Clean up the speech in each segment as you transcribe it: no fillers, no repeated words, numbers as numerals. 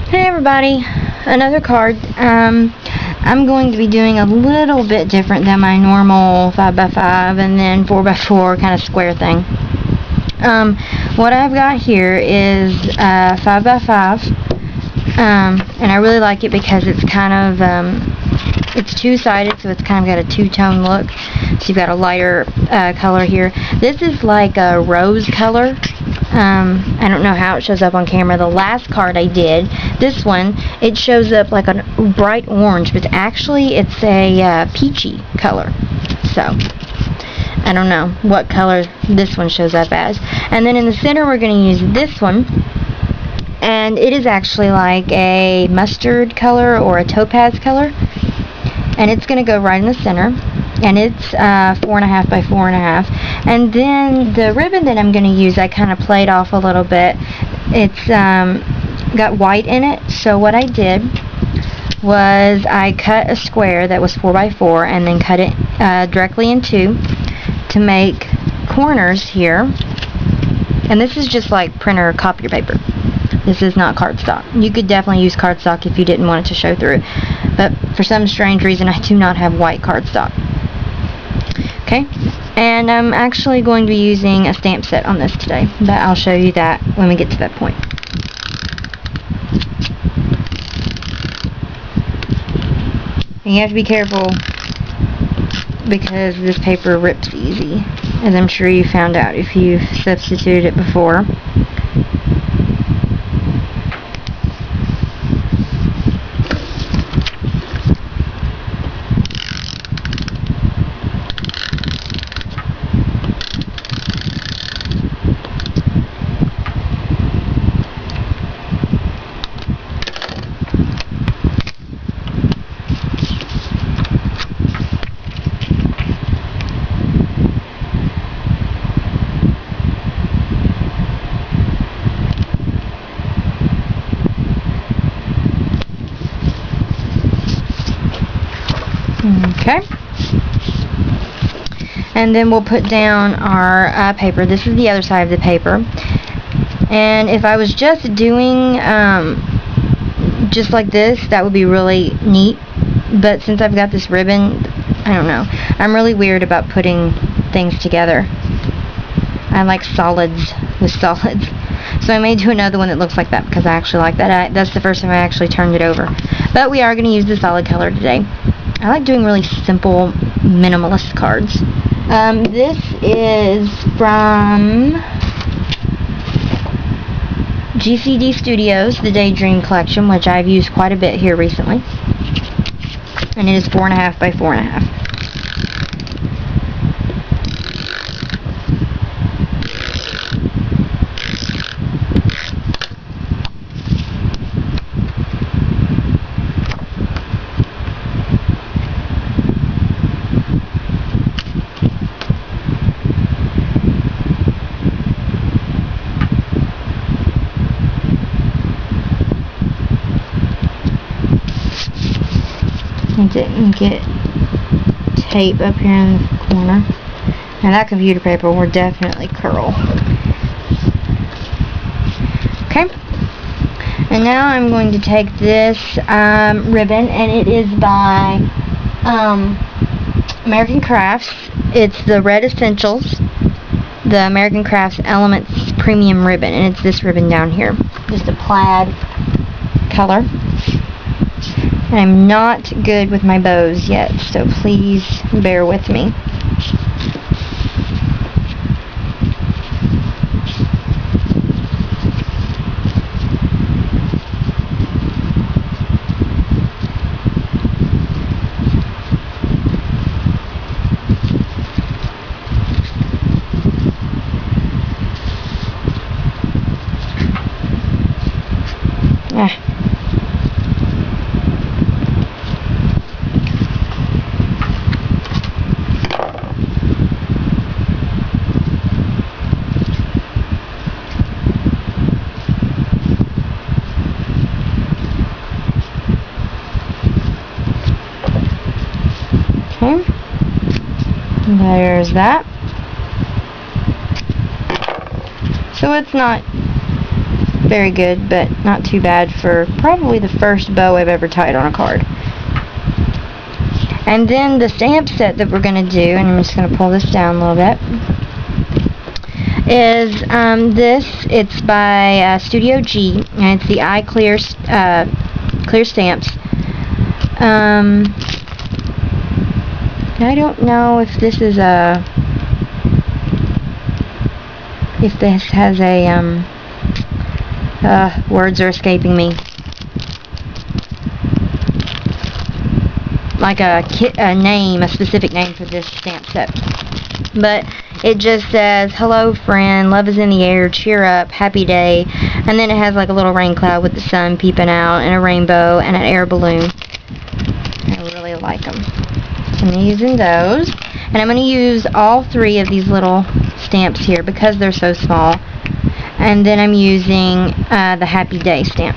Hey everybody, another card. I'm going to be doing a little bit different than my normal 5x5 and then 4x4 kind of square thing. What I've got here is 5x5, and I really like it because it's kind of, it's two-sided, so it's kind of got a two-tone look. So you've got a lighter color here. This is like a rose color. I don't know how it shows up on camera. The last card I did, this one, it shows up like a bright orange, but actually it's a peachy color. So, I don't know what color this one shows up as. And then in the center we're going to use this one, and it is actually like a mustard color or a topaz color, and it's going to go right in the center. And it's 4.5 by 4.5. And then the ribbon that I'm going to use, I kind of played off a little bit. It's got white in it. So what I did was I cut a square that was 4 by 4 and then cut it directly in two to make corners here. And this is just like printer copier paper. This is not cardstock. You could definitely use cardstock if you didn't want it to show through. But for some strange reason, I do not have white cardstock. Okay, and I'm actually going to be using a stamp set on this today, but I'll show you that when we get to that point. And you have to be careful because this paper rips easy, as I'm sure you found out if you've substituted it before. Okay, and then we'll put down our paper. This is the other side of the paper, and if I was just doing just like this, that would be really neat, but since I've got this ribbon, I don't know, I'm really weird about putting things together. I like solids with solids, so I may do another one that looks like that because I actually like that. That's the first time I actually turned it over, but we are going to use the solid color today. I like doing really simple, minimalist cards. This is from GCD Studios, the Daydream Collection, which I've used quite a bit here recently. And it is 4.5 by 4.5. I didn't get tape up here in the corner. Now that computer paper will definitely curl. Okay. And now I'm going to take this ribbon, and it is by American Crafts. It's the Red Essentials, the American Crafts Elements Premium Ribbon, and it's this ribbon down here. Just a plaid color. I'm not good with my bows yet, so please bear with me. There's that. So it's not very good, but not too bad for probably the first bow I've ever tied on a card. And then the stamp set that we're going to do, and I'm just going to pull this down a little bit, is it's by Studio G, and it's the iClear clear stamps. I don't know if this is if this has a words are escaping me. Like a name, a specific name for this stamp set. But it just says, "Hello friend, love is in the air, cheer up, happy day." And then it has like a little rain cloud with the sun peeping out, and a rainbow, and an air balloon. I really like them. So I'm using those. And I'm going to use all 3 of these little stamps here because they're so small. And then I'm using the Happy Day stamp.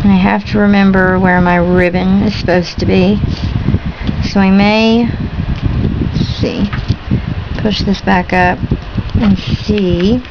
I have to remember where my ribbon is supposed to be. So I may, let's see, push this back up and see.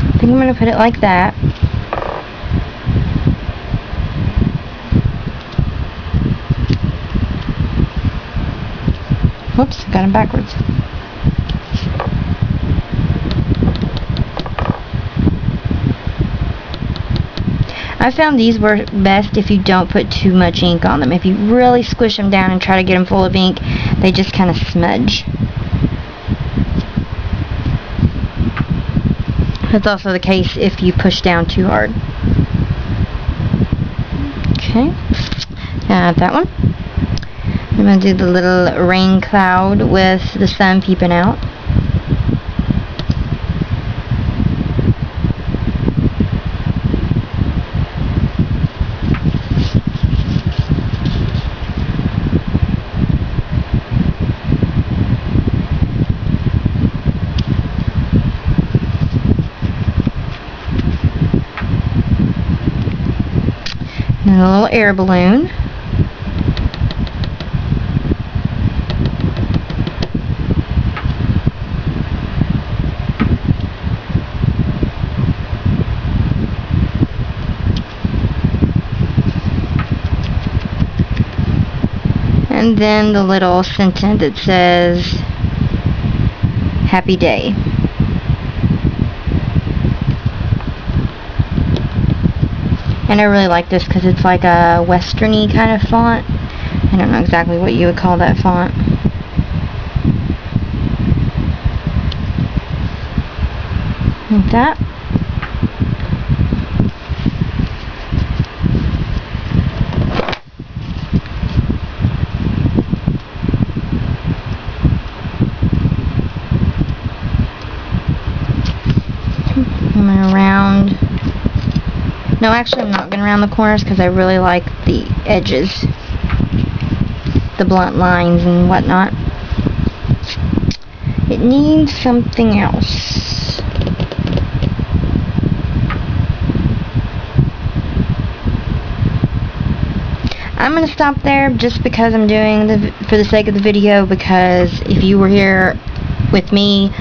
I think I'm going to put it like that. Whoops, got them backwards. I found these work best if you don't put too much ink on them. If you really squish them down and try to get them full of ink, they just kind of smudge. That's also the case if you push down too hard. Okay, got that one. I'm going to do the little rain cloud with the sun peeping out. And a little air balloon. And then the little sentence that says, "Happy Day." And I really like this because it's like a western-y kind of font. I don't know exactly what you would call that font. Like that. I'm going to round. No, actually I'm not going to round the corners because I really like the edges, the blunt lines and whatnot. It needs something else. I'm going to stop there just because I'm doing for the sake of the video, because if you were here with me,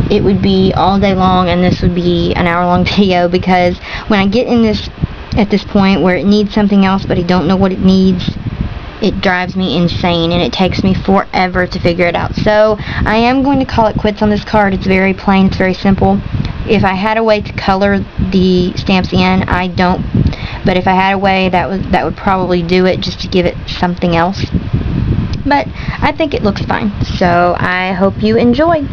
it would be all day long and this would be an hour-long video, because when I get in at this point where it needs something else but I don't know what it needs, it drives me insane and it takes me forever to figure it out. So I am going to call it quits on this card. It's very plain, it's very simple. If I had a way to color the stamps in, I don't, but if I had a way, that would probably do it, just to give it something else. But I think it looks fine, so I hope you enjoy.